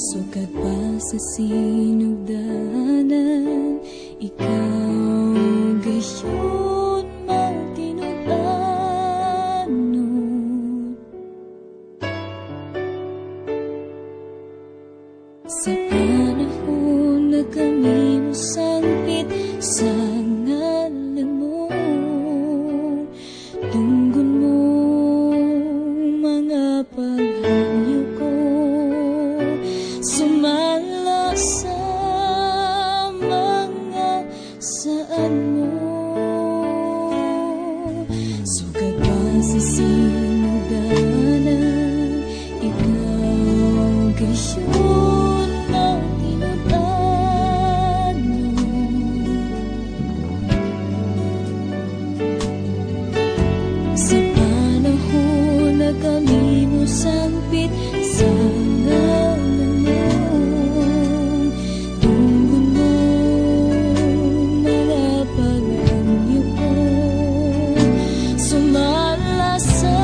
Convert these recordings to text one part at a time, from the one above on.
Sukat pa sa sinugdanan, ikaw gayon magtinudanon. Sa panahon na kami mo sangpit sa ngalan mo, tunggon mo mga paghanyo ko, sumala sa mga saan mo. Sukat pa sa sinugdanan, ikaw gayon magtinudanon. Sa panahon na kami mo sangpit sa ngalan mo, tunggon mo mga paghanyo ko, sumala sa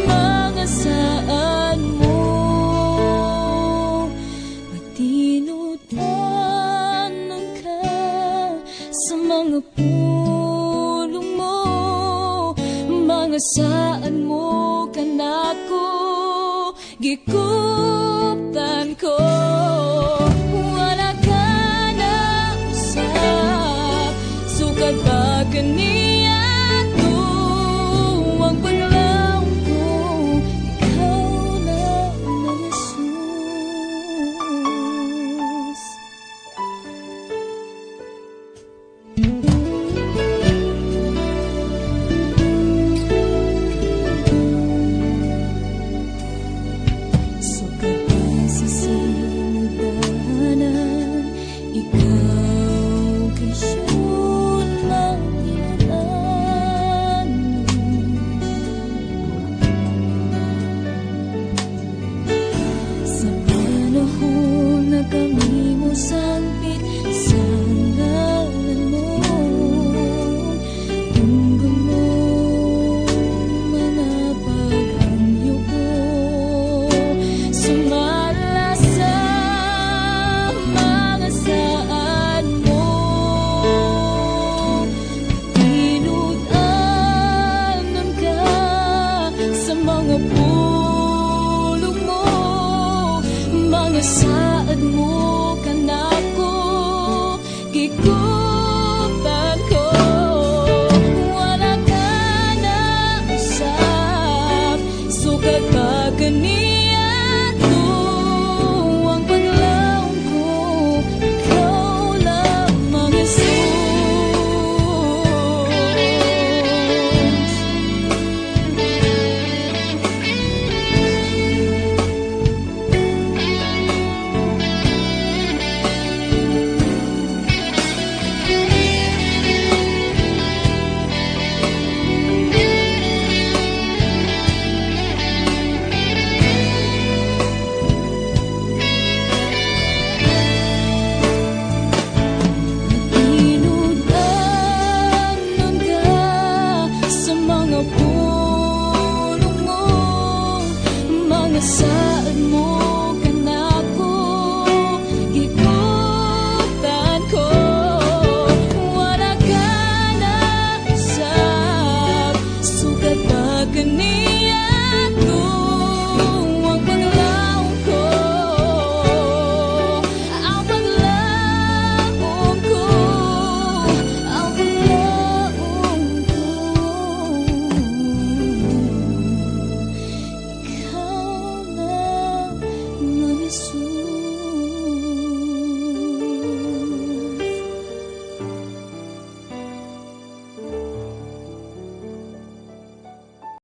mga saan mo. Magtinudanon ka sa mga pulong mo, mga saan mo kanako gikuptan ko. Wala ka na usap, sukat ba kaniya to ang panglawang ko, ikaw lang na Jesus. Sukat pa sa sinugdanan, ikaw gayon magtinudanon. Sa panahon na kami mo sangpit sa ngalan mo, tunggon mo mga paghanyo ko, sumala sa mga saan mo. Tinudanon ka sa mga pulong mo, mga saan mo kanako gikutan ko. Wala ka na usap, sukat ba kaniya to ang paglawang ko, ikaw lamang Jesus. Tinudanon ka sa mga pulong mo, mga